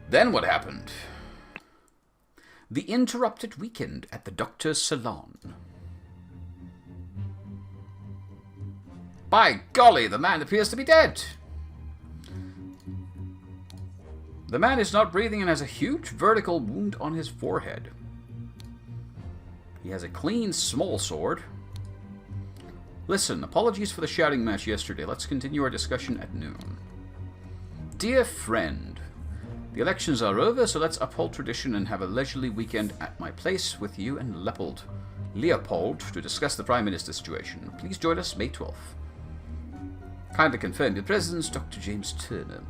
Then what happened? The interrupted weekend at the doctor's salon. By golly, the man appears to be dead. The man is not breathing and has a huge vertical wound on his forehead. He has a clean, small sword. Listen, apologies for the shouting match yesterday. Let's continue our discussion at noon. Dear friend, the elections are over, so let's uphold tradition and have a leisurely weekend at my place with you and Leopold to discuss the Prime Minister's situation. Please join us May 12th. Kindly confirmed with President Dr. James Turner.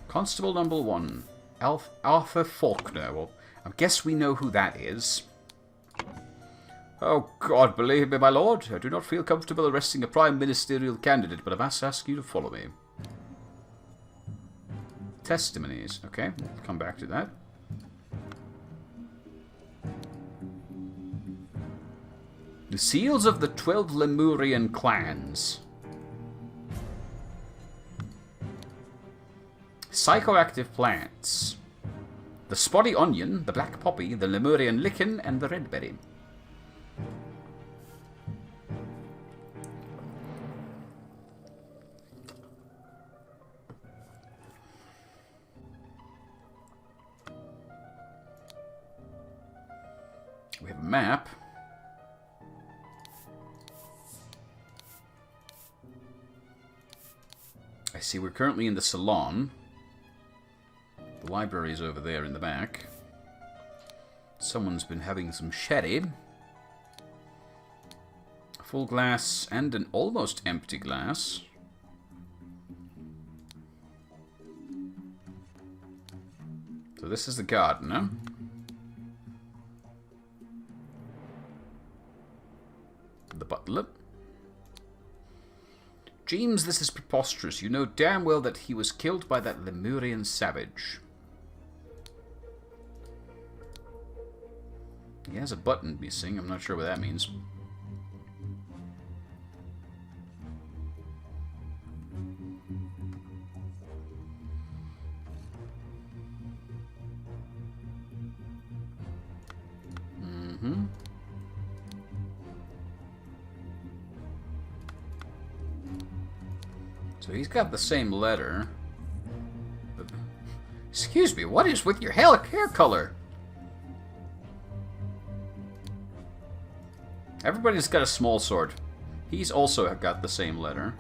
Constable number 1, Arthur Faulkner. Well, I guess we know who that is. Oh God, believe me, my lord, I do not feel comfortable arresting a prime ministerial candidate, but I must ask you to follow me. Testimonies. Okay, we'll come back to that. The seals of the 12 Lemurian clans. Psychoactive plants. The spotty onion, the black poppy, the Lemurian lichen, and the red berry. We have a map. I see we're currently in the salon. The library is over there in the back. Someone's been having some sherry. A full glass and an almost empty glass. So this is the gardener. The butler. James, this is preposterous. You know damn well that he was killed by that Lemurian savage. He has a button missing. I'm not sure what that means. So he's got the same letter. Excuse me, what is with your hair color? Everybody's got a small sword. He's also got the same letter.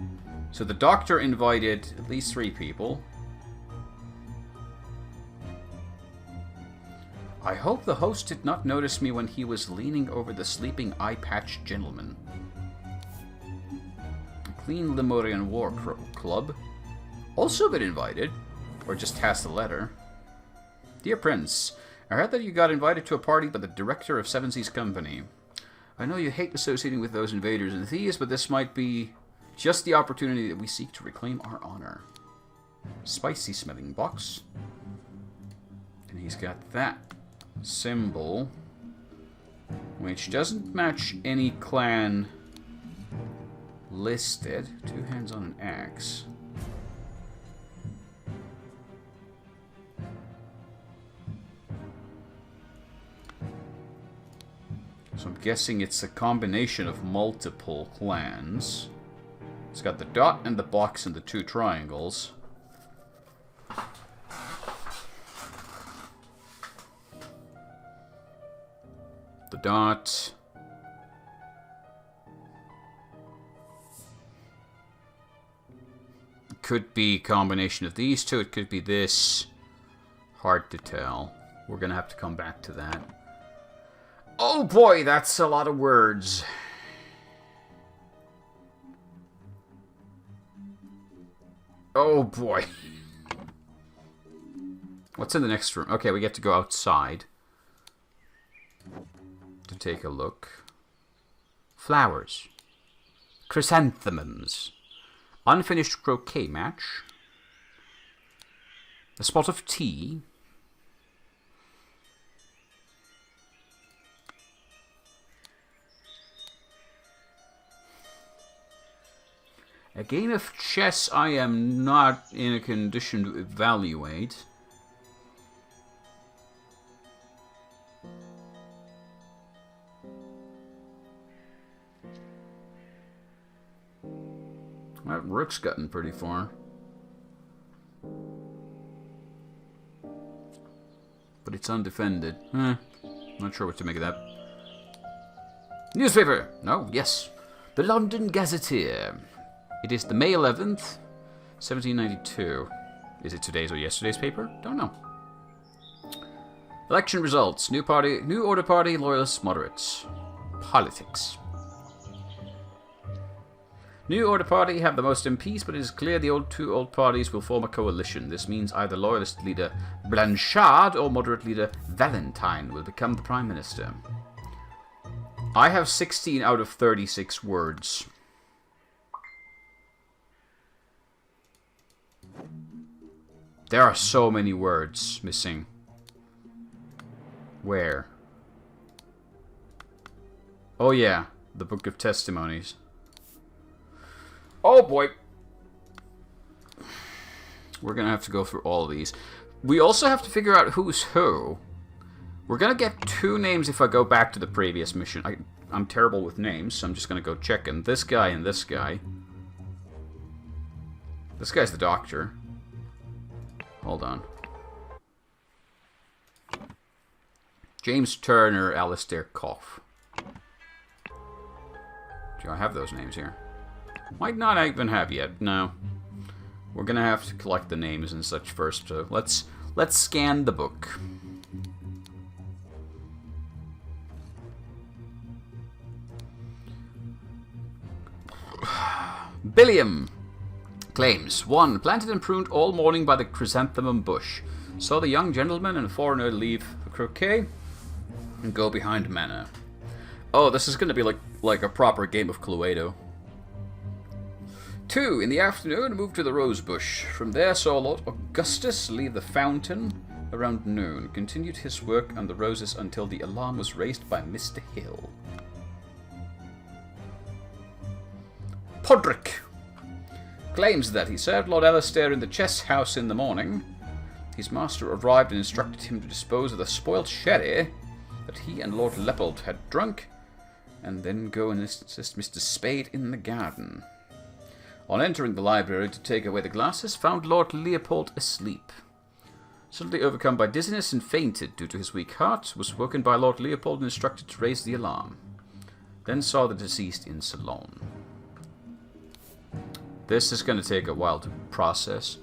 So the doctor invited at least 3 people. I hope the host did not notice me when he was leaning over the sleeping eye-patched gentleman. Clean Lemurian War Club. Also been invited. Or just has the letter. Dear Prince, I heard that you got invited to a party by the director of Seven Seas Company. I know you hate associating with those invaders and thieves, but this might be just the opportunity that we seek to reclaim our honor. Spicy smelling box. And he's got that symbol, which doesn't match any clan listed. 2 hands on an axe. So I'm guessing it's a combination of multiple clans. It's got the dot and the box and the 2 triangles. The dot. It could be a combination of these 2. It could be this. Hard to tell. We're going to have to come back to that. Oh boy, that's a lot of words. Oh boy. What's in the next room? Okay, we get to go outside to take a look. Flowers. Chrysanthemums. Unfinished croquet match. A spot of tea. A game of chess I am not in a condition to evaluate. That rook's gotten pretty far. But it's undefended. Not sure what to make of that. Newspaper! No, yes. The London Gazetteer. It is the May 11th, 1792. Is it today's or yesterday's paper? Don't know. Election results. New party, New Order Party, Loyalists, Moderates. Politics. New Order Party have the most MPs, but it is clear the two old parties will form a coalition. This means either Loyalist leader Blanchard or Moderate leader Valentine will become the Prime Minister. I have 16 out of 36 words. There are so many words missing. Where? Oh yeah, the Book of Testimonies. Oh boy. We're gonna have to go through all of these. We also have to figure out who's who. We're gonna get 2 names if I go back to the previous mission. I'm terrible with names, so I'm just gonna go check. And this guy and this guy. This guy's the doctor. Hold on. James Turner, Alistair Cough. Do I have those names here? Might not even have yet. No. We're gonna have to collect the names and such first. So let's scan the book. Billiam claims 1. Planted and pruned all morning by the chrysanthemum bush. Saw the young gentleman and a foreigner leave the croquet and go behind manor. Oh, this is going to be like a proper game of Cluedo. 2. In the afternoon, moved to the rose bush. From there saw Lord Augustus leave the fountain around noon. Continued his work on the roses until the alarm was raised by Mr. Hill. Podrick claims that he served Lord Alistair in the chess house in the morning. His master arrived and instructed him to dispose of the spoilt sherry that he and Lord Leopold had drunk, and then go and assist Mr. Spade in the garden. On entering the library to take away the glasses, found Lord Leopold asleep. Suddenly overcome by dizziness and fainted due to his weak heart, was woken by Lord Leopold and instructed to raise the alarm. Then saw the deceased in salon. This is going to take a while to process.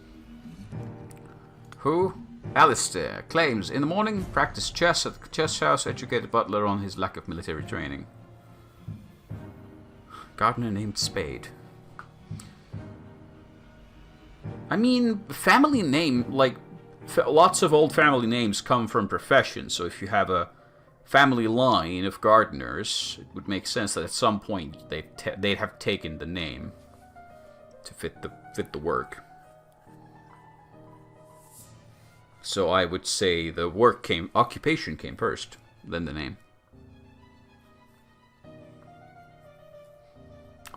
Who? Alistair claims in the morning practiced chess at the chess house, educated Butler on his lack of military training. Gardener named Spade. I mean, family name, like, lots of old family names come from professions, so if you have a family line of gardeners, it would make sense that at some point they'd have taken the name to fit the work. So I would say the occupation came first, then the name.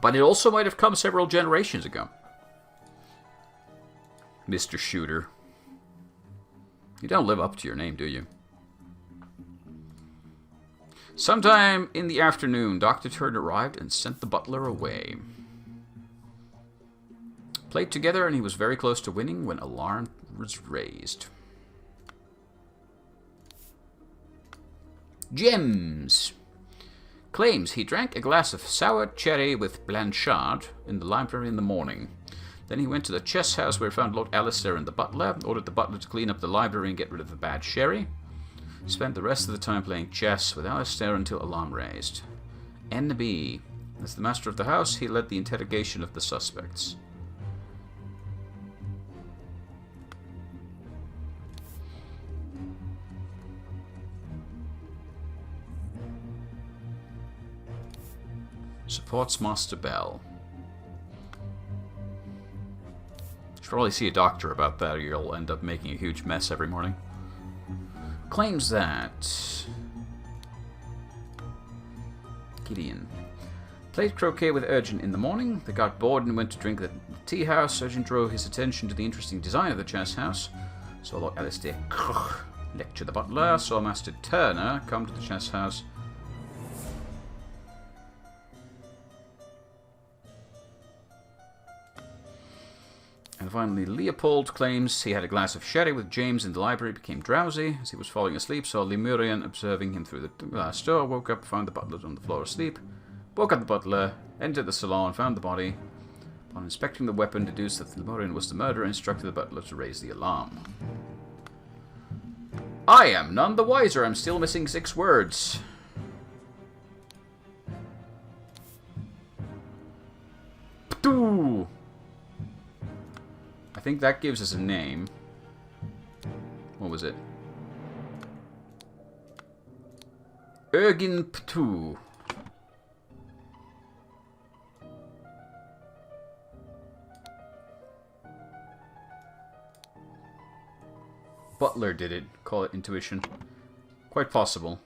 But it also might have come several generations ago. Mr. Shooter. You don't live up to your name, do you? Sometime in the afternoon, Dr. Turner arrived and sent the butler away. Played together, and he was very close to winning when alarm was raised. Gems. Claims he drank a glass of sour cherry with Blanchard in the library in the morning. Then he went to the chess house where he found Lord Alistair and the butler, ordered the butler to clean up the library and get rid of the bad sherry. Spent the rest of the time playing chess with Alistair until alarm raised. N.B. As the master of the house, he led the interrogation of the suspects. Supports Master Bell. Should probably see a doctor about that, or you'll end up making a huge mess every morning. Claims that... Gideon. Played croquet with Urgent in the morning. They got bored and went to drink at the tea house. Urgent drew his attention to the interesting design of the chess house. So Lord Alistair lecture the butler. Saw Master Turner come to the chess house. And finally, Leopold claims he had a glass of sherry with James in the library, became drowsy. As he was falling asleep, saw Lemurian observing him through the glass door, woke up, found the butler on the floor asleep, woke up the butler, entered the salon, found the body. Upon inspecting the weapon, deduced that Lemurian was the murderer, instructed the butler to raise the alarm. I am none the wiser. I'm still missing 6 words. Ptoo! I think that gives us a name. What was it? Ergin Ptu. Butler did it. Call it intuition. Quite possible.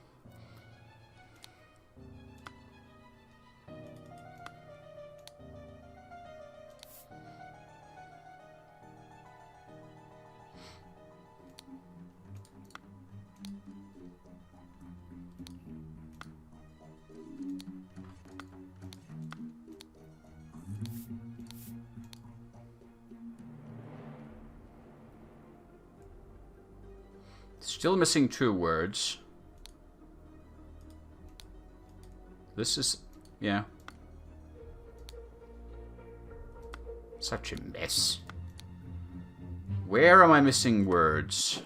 Still missing 2 words. This is... yeah. Such a mess. Where am I missing words?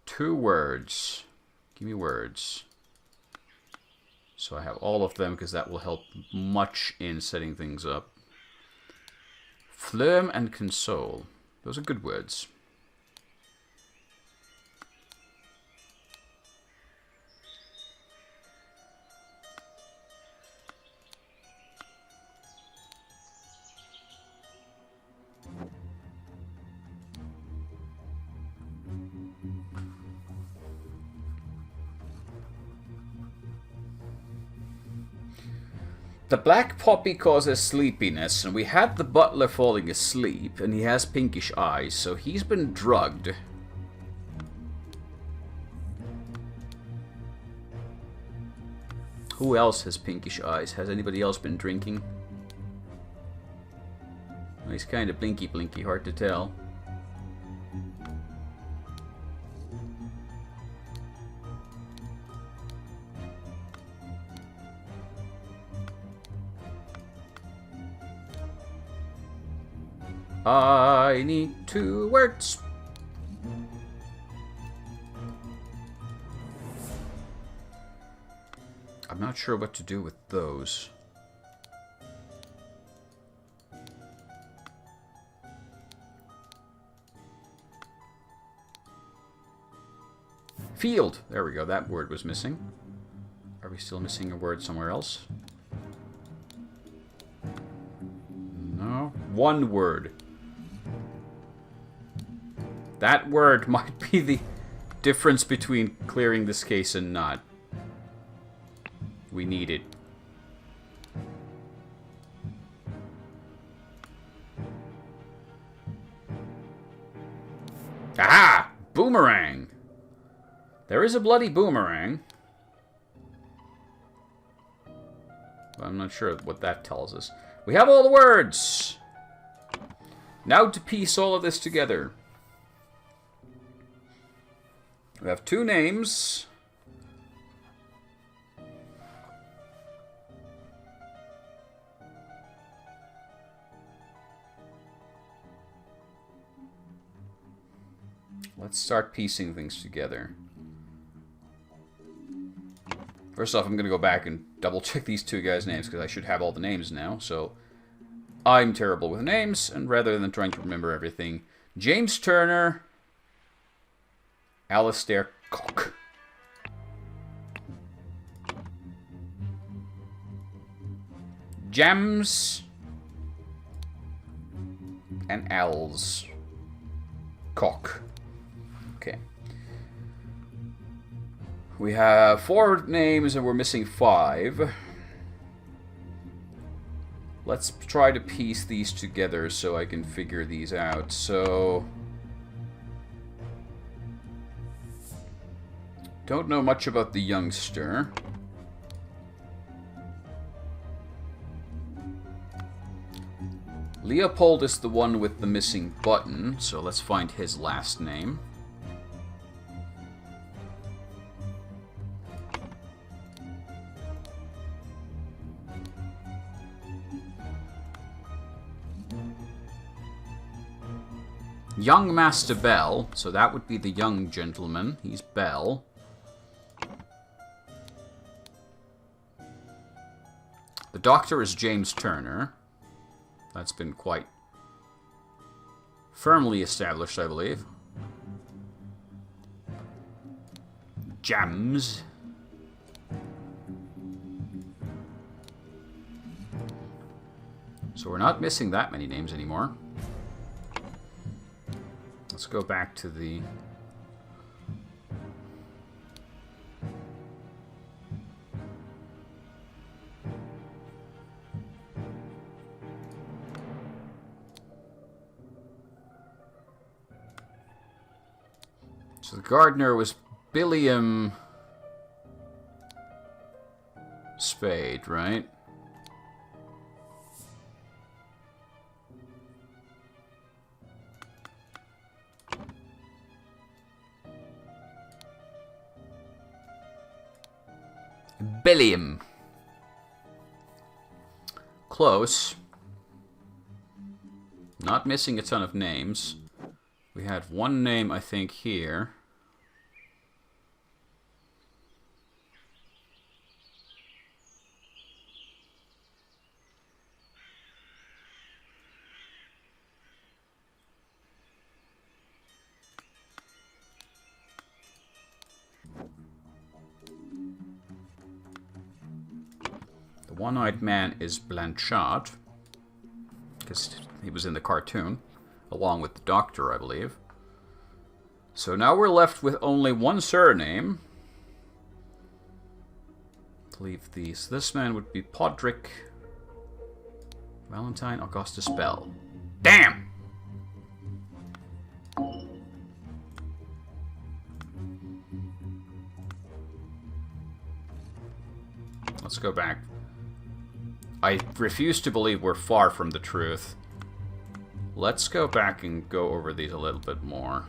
2 words. Give me words. So I have all of them, because that will help much in setting things up. Flirm and console. Those are good words. The black poppy causes sleepiness, and we had the butler falling asleep, and he has pinkish eyes, so he's been drugged. Who else has pinkish eyes? Has anybody else been drinking? Well, he's kind of blinky, hard to tell. I need 2 words. I'm not sure what to do with those. Field. There we go. That word was missing. Are we still missing a word somewhere else? No. 1 word. That word might be the difference between clearing this case and not. We need it. Aha! Boomerang! There is a bloody boomerang. But I'm not sure what that tells us. We have all the words! Now to piece all of this together. We have 2 names. Let's start piecing things together. First off, I'm going to go back and double check these 2 guys' names, because I should have all the names now. So, I'm terrible with names, and rather than trying to remember everything, James Turner... Alistair Cock. Jams. and L's. Cock. Okay. We have 4 names and we're missing 5. Let's try to piece these together so I can figure these out. So... don't know much about the youngster. Leopold is the one with the missing button, so let's find his last name. Young Master Bell, so that would be the young gentleman. He's Bell. The doctor is James Turner. That's been quite firmly established, I believe. Jams. So we're not missing that many names anymore. Let's go back to the... so the gardener was Billiam Spade, right? Billiam. Close. Not missing a ton of names. We had one name, I think, here. The one-eyed man is Blanchard, because he was in the cartoon, along with the doctor, I believe. So now we're left with only one surname. Leave these. This man would be Podrick Valentine Augustus Bell. Damn! Let's go back. I refuse to believe we're far from the truth. Let's go back and go over these a little bit more.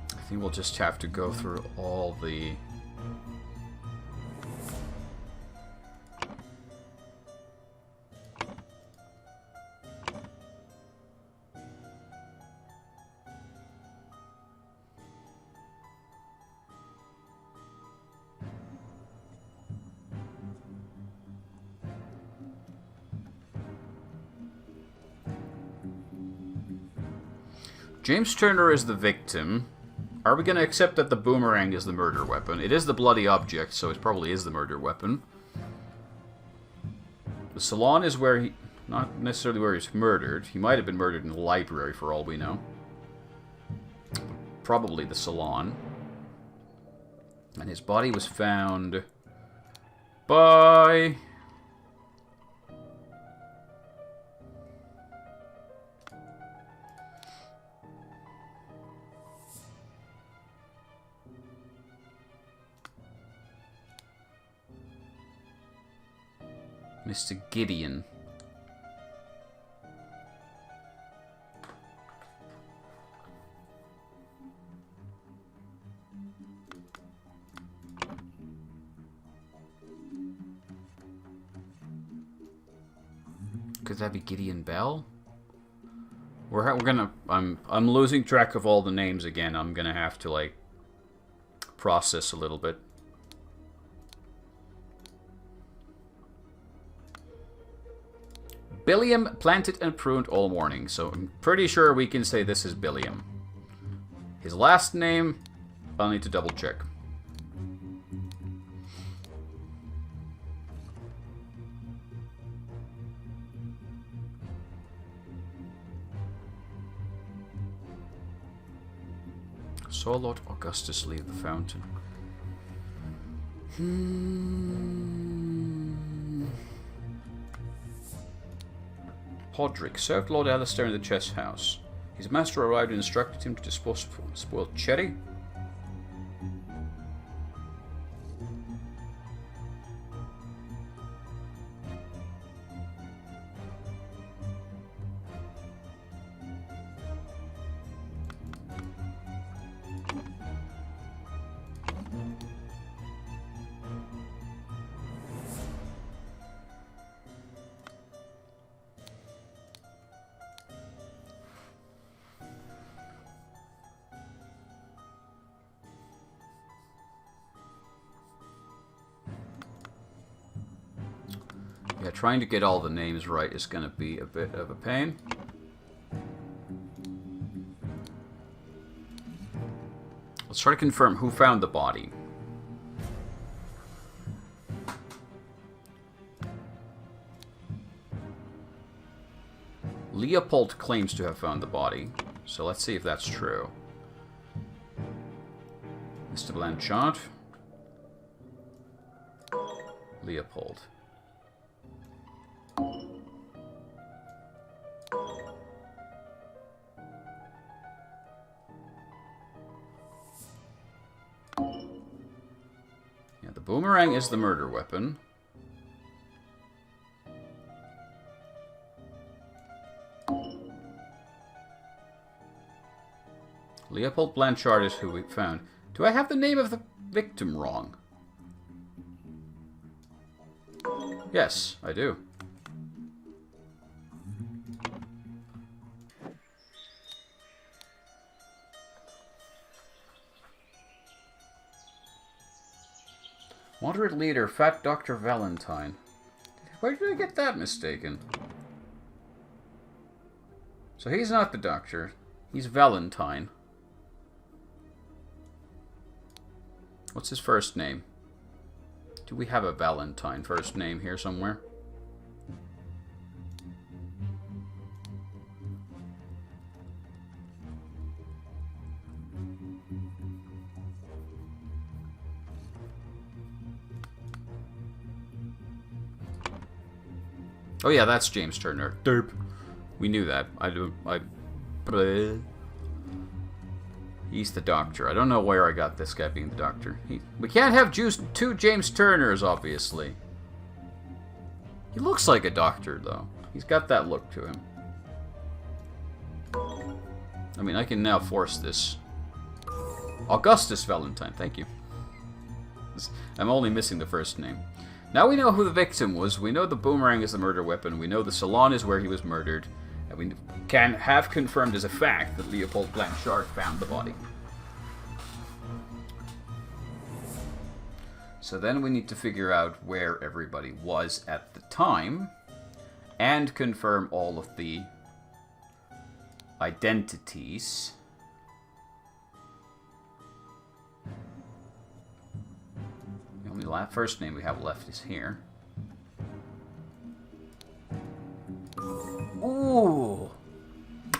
I think we'll just have to go through all the... James Turner is the victim. Are we going to accept that the boomerang is the murder weapon? It is the bloody object, so it probably is the murder weapon. The salon is where he... not necessarily where he's murdered. He might have been murdered in the library, for all we know. Probably the salon. And his body was found... by... Mr. Gideon. Could that be Gideon Bell? We're gonna. I'm losing track of all the names again. I'm gonna have to like process a little bit. Billiam planted and pruned all morning, so I'm pretty sure we can say this is Billiam. His last name, I'll need to double check. Saw Lord Augustus leave the fountain. Podrick served Lord Alistair in the chess house. His master arrived and instructed him to dispose of spoiled cherry. Yeah, trying to get all the names right is going to be a bit of a pain. Let's try to confirm who found the body. Leopold claims to have found the body, so let's see if that's true. Mr. Blanchard. Leopold. Yeah, the boomerang is the murder weapon. Leopold Blanchard is who we found. Do I have the name of the victim wrong? Yes, I do. Moderate leader, Fat Dr. Valentine. Where did I get that mistaken? So he's not the doctor. He's Valentine. What's his first name? Do we have a Valentine first name here somewhere? Oh yeah, that's James Turner. Derp. We knew that. He's the doctor. I don't know where I got this guy being the doctor. We can't have two James Turners, obviously. He looks like a doctor, though. He's got that look to him. I mean, I can now force this. Augustus Valentine, thank you. I'm only missing the first name. Now we know who the victim was. We know the boomerang is the murder weapon. We know the salon is where he was murdered. And we can have confirmed as a fact that Leopold Blanchard found the body. So then we need to figure out where everybody was at the time and confirm all of the identities. The only first name we have left is here. Ooh.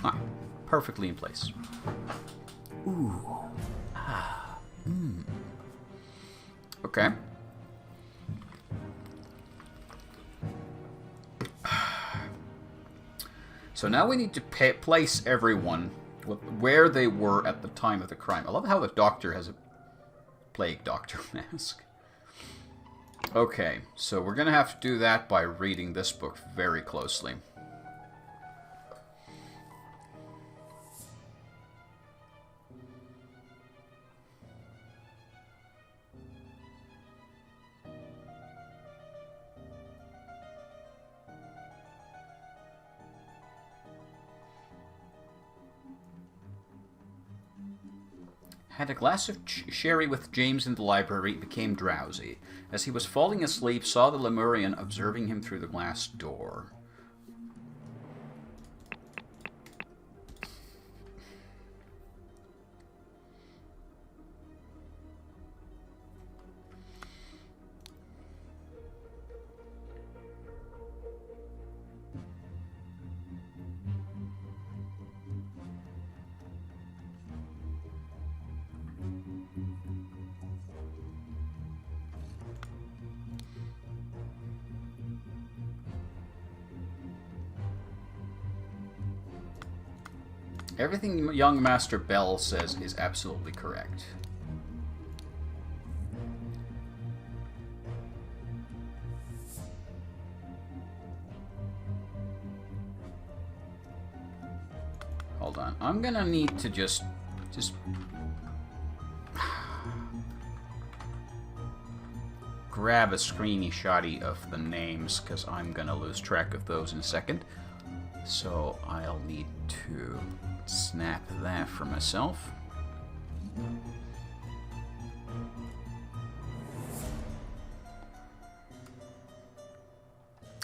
Ah, perfectly in place. Ooh. Ah. Mm. Okay. So now we need to place everyone where they were at the time of the crime. I love how the doctor has a plague doctor mask. Okay, so we're going to have to do that by reading this book very closely. Had a glass of sherry with James in the library, became drowsy. As he was falling asleep, saw the Lemurian observing him through the glass door. Everything young Master Bell says is absolutely correct. Hold on. I'm gonna need to just grab a screeny shotty of the names, because I'm gonna lose track of those in a second. So I'll need to snap that for myself.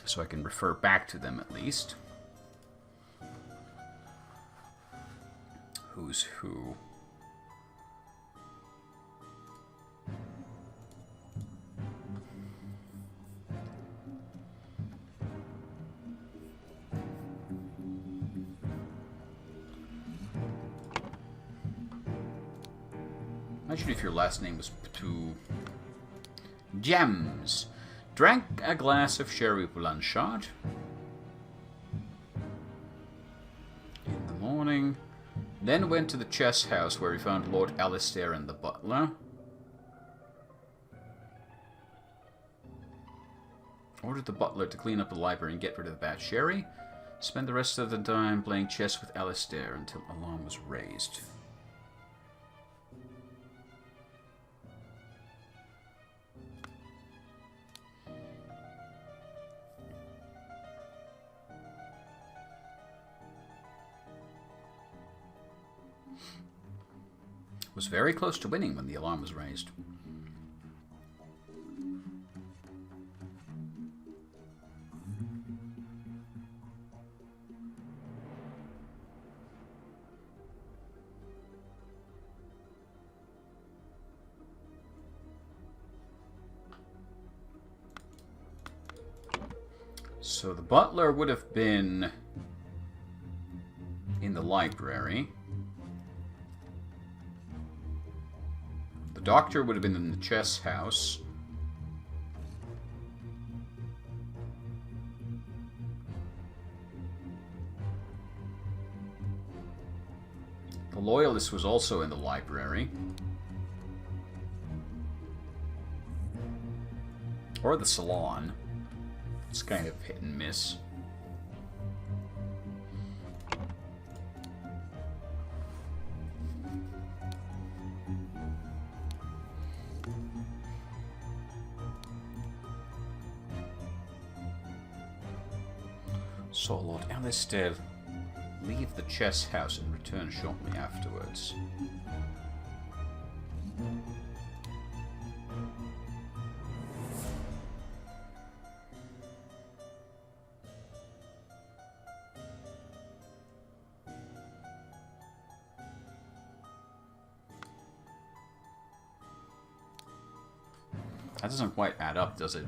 So I can refer back to them at least. Who's who? Imagine if your last name was Ptu. Gems. Drank a glass of sherry Blanchard. In the morning. Then went to the chess house where he found Lord Alistair and the butler. Ordered the butler to clean up the library and get rid of the bad sherry. Spent the rest of the time playing chess with Alistair until alarm was raised. Was very close to winning when the alarm was raised. So the butler would have been in the library. The doctor would have been in the chess house. The loyalist was also in the library. Or the salon. It's kind of hit and miss. Saw Lord Alistair leave the chess house and return shortly afterwards. That doesn't quite add up, does it?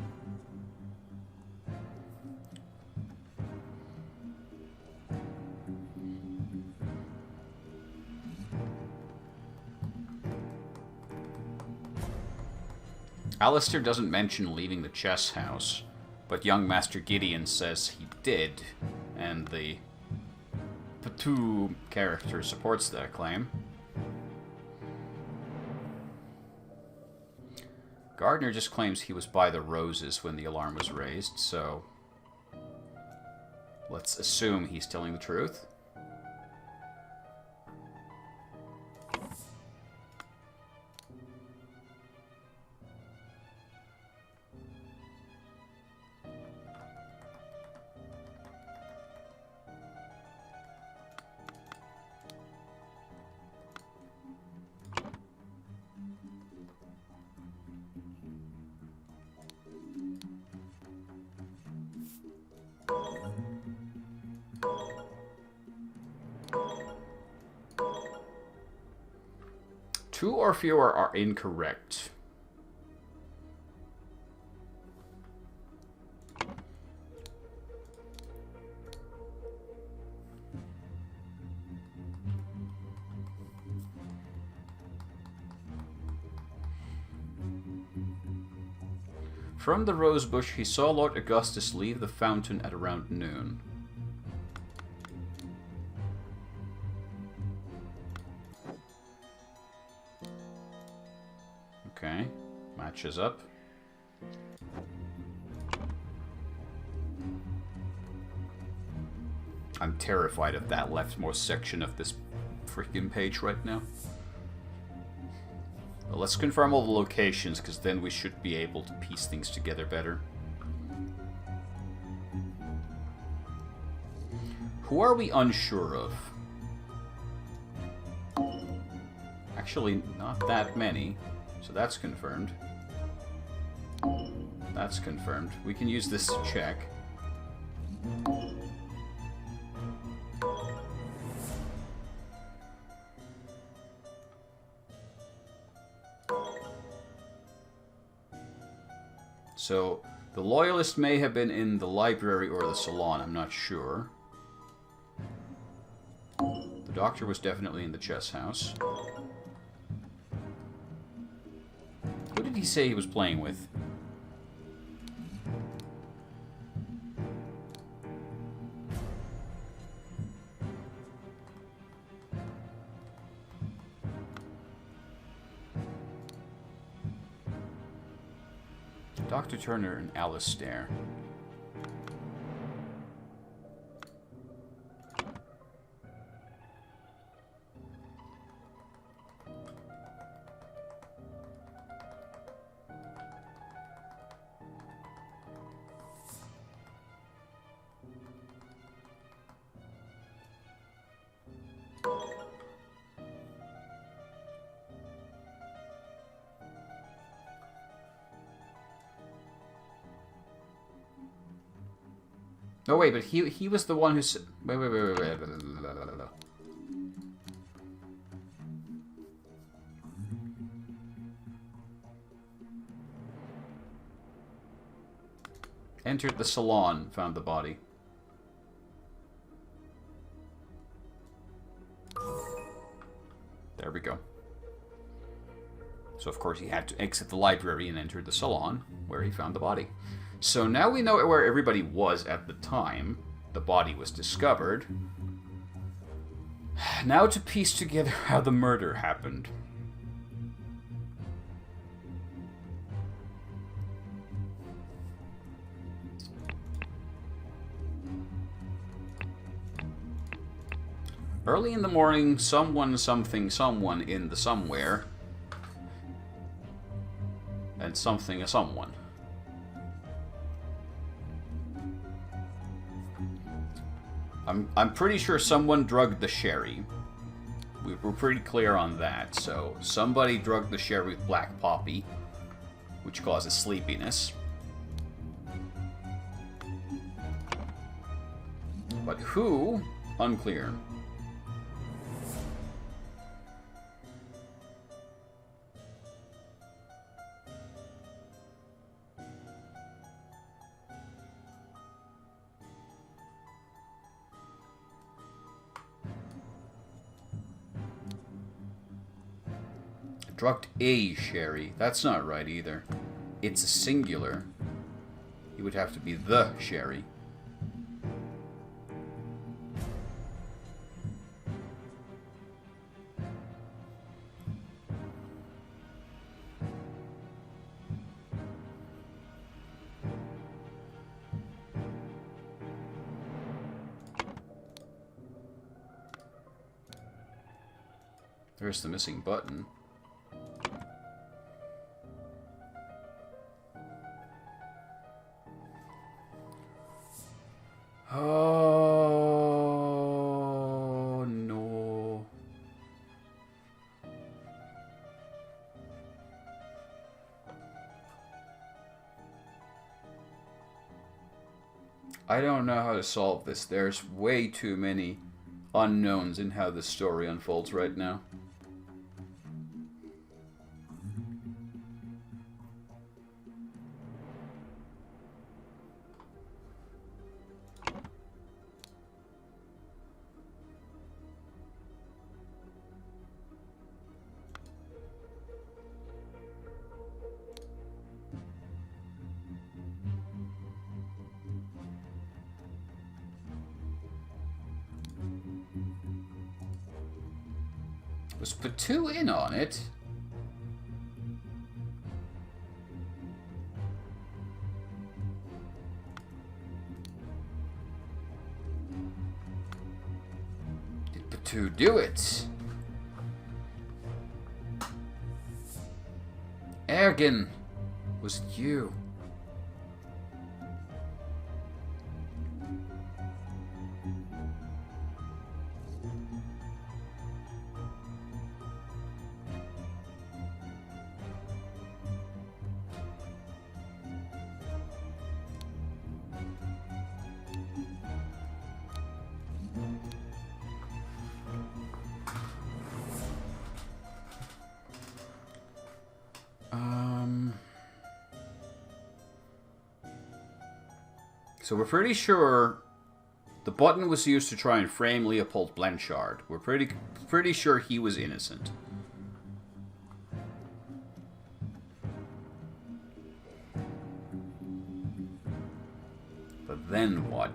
Alistair doesn't mention leaving the chess house, but young Master Gideon says he did, and the Patu character supports that claim. Gardner just claims he was by the roses when the alarm was raised, so let's assume he's telling the truth. 2 or fewer are incorrect. From the rosebush, he saw Lord Augustus leave the fountain at around noon. Okay, matches up. I'm terrified of that leftmost section of this freaking page right now. Well, let's confirm all the locations, because then we should be able to piece things together better. Who are we unsure of? Actually, not that many. So that's confirmed. That's confirmed. We can use this to check. So, the Loyalist may have been in the library or the salon, I'm not sure. The Doctor was definitely in the chess house. Who did he say he was playing with? Dr. Turner and Alistair. Oh wait, but he was the one who said... Wait. Entered the salon, found the body. There we go. So of course he had to exit the library and enter the salon, where he found the body. So now we know where everybody was at the time the body was discovered. Now to piece together how the murder happened. Early in the morning, someone, something, someone in the somewhere. And something, a someone. I'm pretty sure someone drugged the sherry. We were pretty clear on that. So, somebody drugged the sherry with black poppy, which causes sleepiness. But who? Unclear. Drugged a sherry. That's not right either. It's a singular. It would have to be the sherry. There's the missing button. Oh, no. I don't know how to solve this. There's way too many unknowns in how this story unfolds right now. Was Patu in on it? Did Patu do it? Ergen, was it you? So we're pretty sure the button was used to try and frame Leopold Blanchard. We're pretty sure he was innocent. But then what?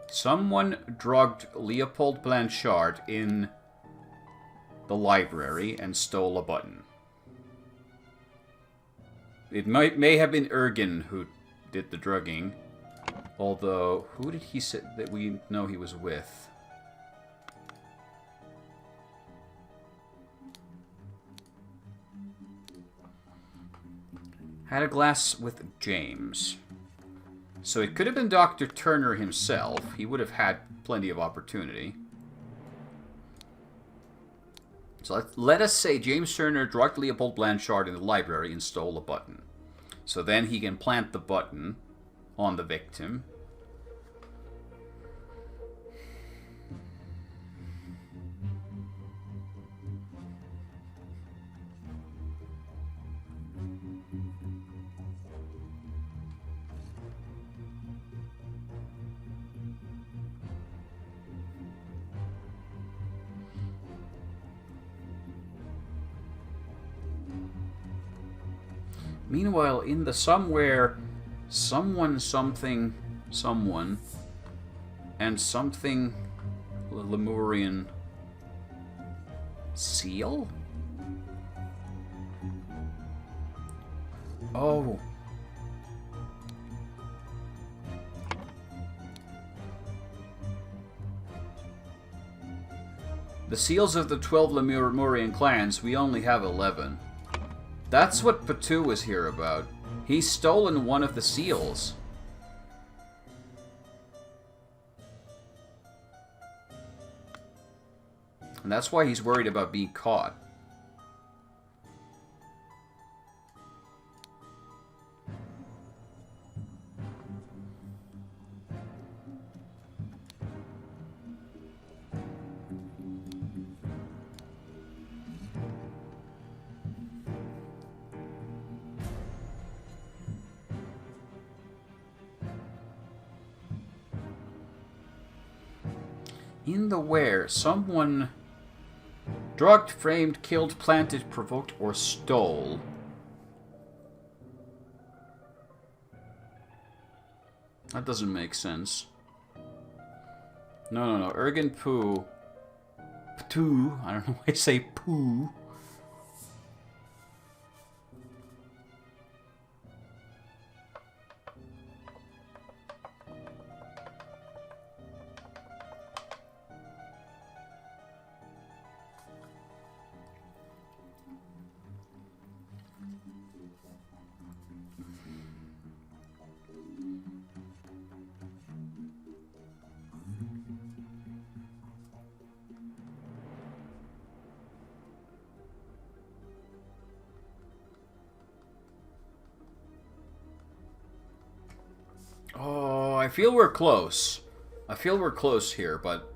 Someone drugged Leopold Blanchard in the library and stole a button. It may have been Ergen who did the drugging. Although, who did he say that we know he was with? Had a glass with James. So it could have been Dr. Turner himself. He would have had plenty of opportunity. So let us say James Turner drugged Leopold Blanchard in the library and stole a button. So then he can plant the button on the victim. Meanwhile, in the somewhere, someone, something, someone, and something Lemurian seal? Oh. The seals of the 12 Lemurian clans, we only have 11. That's what Patu was here about. He's stolen one of the seals. And that's why he's worried about being caught. In the where, someone drugged, framed, killed, planted, provoked, or stole. That doesn't make sense. No. Ergen Poo. Patu. I don't know why I say Poo. Oh, I feel we're close. I feel we're close here, but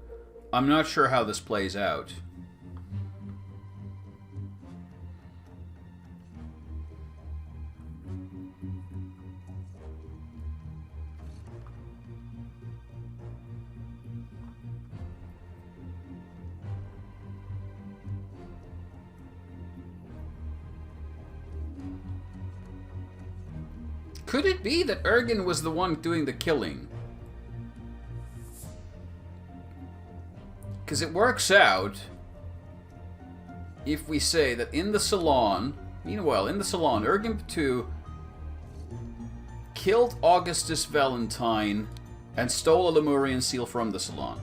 I'm not sure how this plays out. Could it be that Ergen was the one doing the killing? Because it works out if we say that in the salon, meanwhile, in the salon, Ergen Patu killed Augustus Valentine and stole a Lemurian seal from the salon.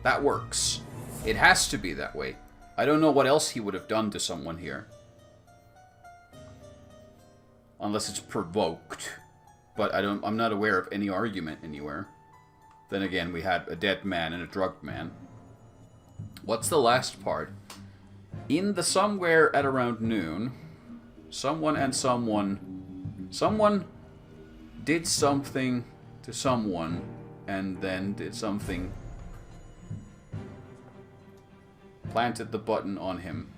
That works. It has to be that way. I don't know what else he would have done to someone here. Unless it's provoked. But I'm not aware of any argument anywhere. Then again, we had a dead man and a drugged man. What's the last part? In the somewhere at around noon, someone and someone... Someone did something to someone and then did something... Planted the button on him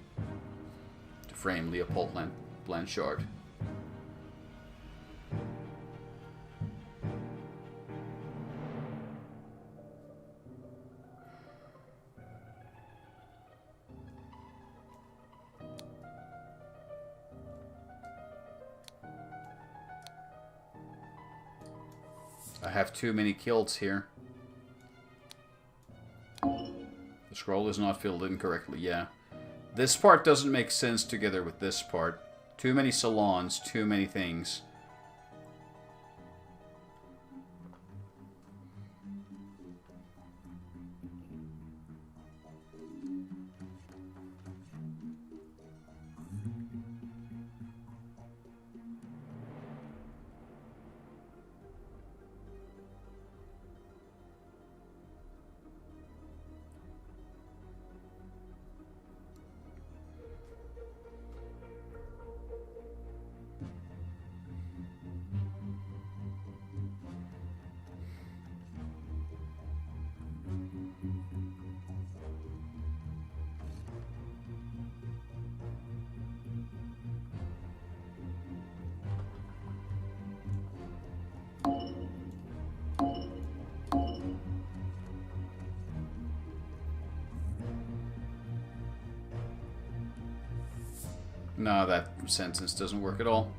to frame Leopold Blanchard. I have too many kills here. The scroll is not filled in correctly, yeah. This part doesn't make sense together with this part. Too many salons, too many things. No, that sentence doesn't work at all.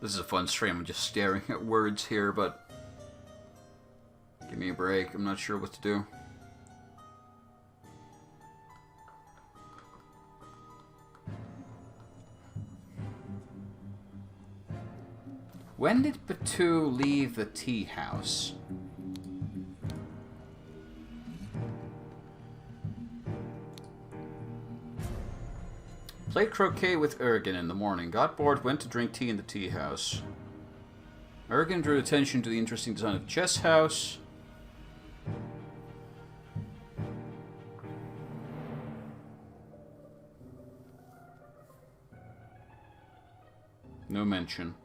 This is a fun stream. I'm just staring at words here, but give me a break. I'm not sure what to do. When did Batu leave the tea house? Played croquet with Ergen in the morning. Got bored, went to drink tea in the tea house. Ergen drew attention to the interesting design of the chess house. No mention.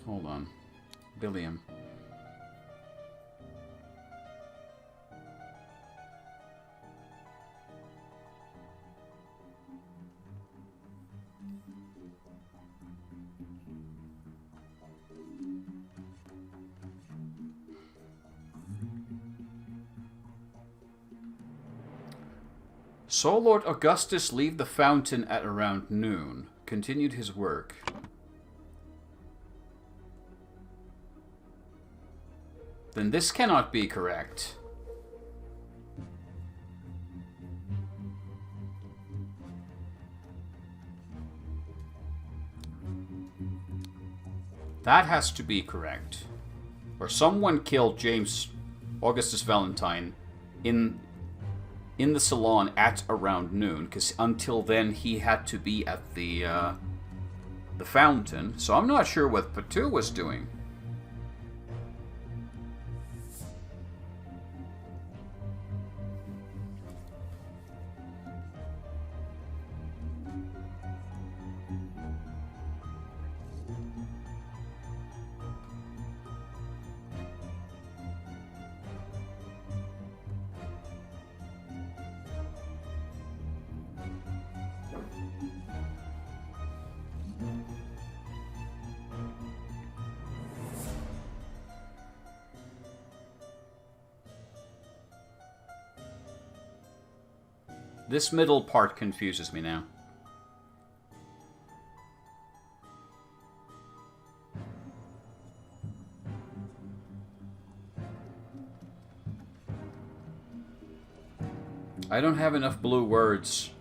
Hold on. Billiam. Saw Lord Augustus leave the fountain at around noon. Continued his work. Then this cannot be correct. That has to be correct. Or someone killed James Augustus Valentine in the salon at around noon, because until then he had to be at the the fountain, so I'm not sure what Patu was doing. This middle part confuses me now. I don't have enough blue words.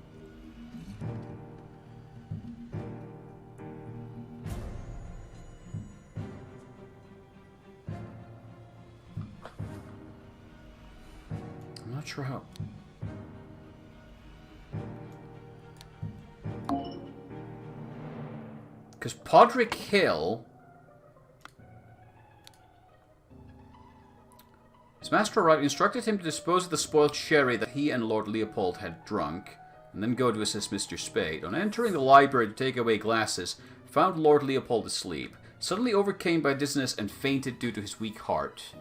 I'm not sure how... Because Podrick Hill... His master arrived, instructed him to dispose of the spoiled sherry that he and Lord Leopold had drunk, and then go to assist Mr. Spade. On entering the library to take away glasses, found Lord Leopold asleep, suddenly overcame by dizziness and fainted due to his weak heart.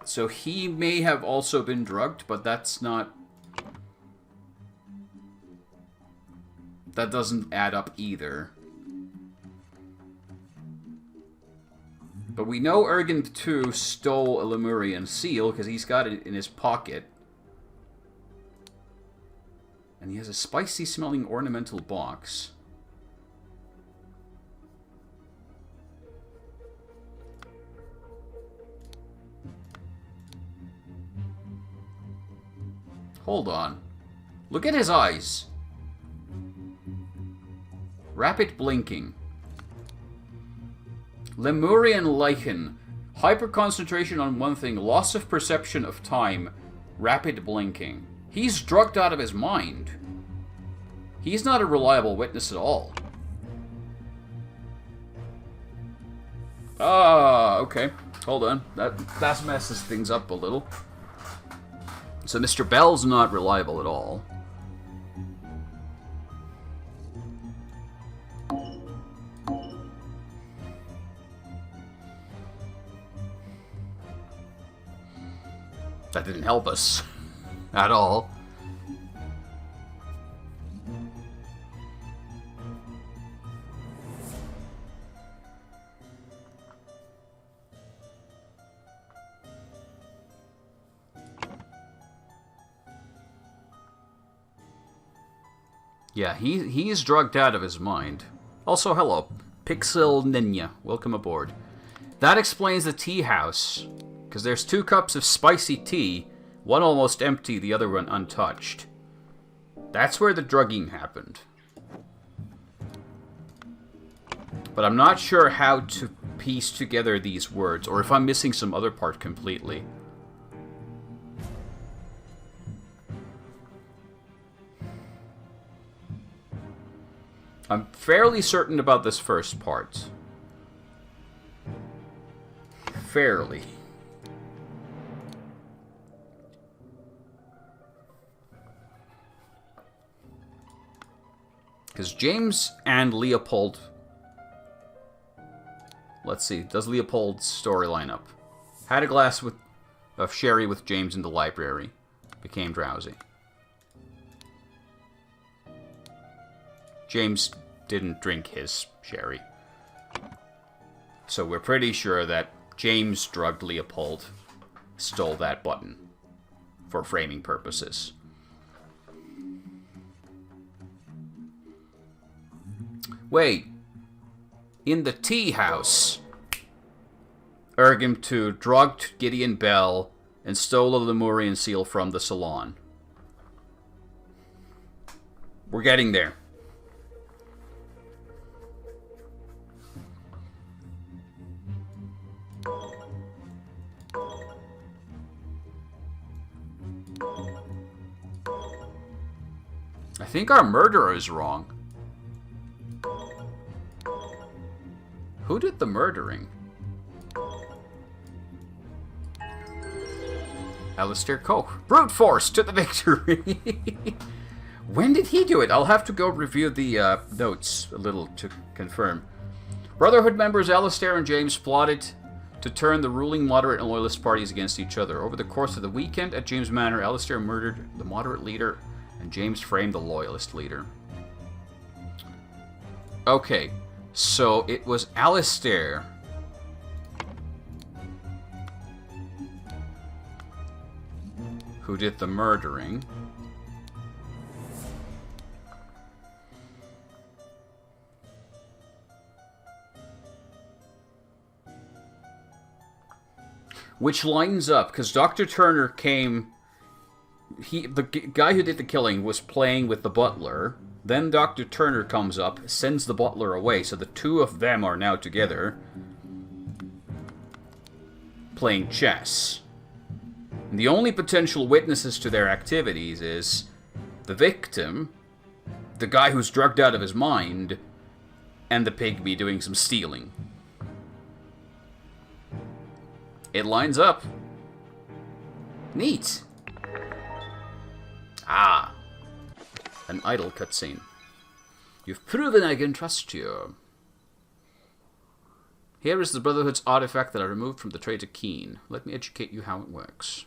So he may have also been drugged, but that's not... That doesn't add up either. But we know Ergen II stole a Lemurian seal because he's got it in his pocket. And he has a spicy smelling ornamental box. Hold on. Look at his eyes. Rapid blinking. Lemurian lichen. Hyperconcentration on one thing. Loss of perception of time. Rapid blinking. He's drugged out of his mind. He's not a reliable witness at all. Ah, okay. Hold on. That messes things up a little. So Mr. Bell's not reliable at all. That didn't help us at all. Yeah, he's drugged out of his mind. Also, hello, Pixel Ninja. Welcome aboard. That explains the tea house. Because there's 2 cups of spicy tea, one almost empty, the other one untouched. That's where the drugging happened. But I'm not sure how to piece together these words, or if I'm missing some other part completely. I'm fairly certain about this first part. Fairly. Because James and Leopold... Let's see, does Leopold's story line up? Had a glass of sherry with James in the library. Became drowsy. James didn't drink his sherry. So we're pretty sure that James drugged Leopold, stole that button for framing purposes. Wait. In the tea house, Ergen II drugged Gideon Bell and stole a Lemurian seal from the salon. We're getting there. I think our murderer is wrong. Who did the murdering? Alistair Koch. Brute force to the victory! When did he do it? I'll have to go review the notes a little to confirm. Brotherhood members Alistair and James plotted to turn the ruling moderate and loyalist parties against each other. Over the course of the weekend at James Manor, Alistair murdered the moderate leader and James framed the loyalist leader. Okay, so it was Alistair who did the murdering. Which lines up, because Dr. Turner came... the guy who did the killing was playing with the butler. Then Dr. Turner comes up, sends the butler away, so the two of them are now together playing chess. And the only potential witnesses to their activities is the victim, the guy who's drugged out of his mind, and the pygmy doing some stealing. It lines up. Neat. Ah. An idle cutscene. You've proven I can trust you. Here is the Brotherhood's artifact that I removed from the traitor Keen. Let me educate you how it works.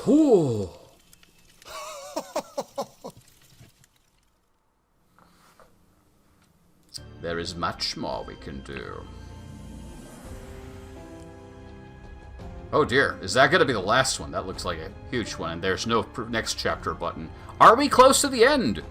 Ooh. There is much more we can do. Oh dear, is that going to be the last one? That looks like a huge one, and there's no next chapter button. Are we close to the end?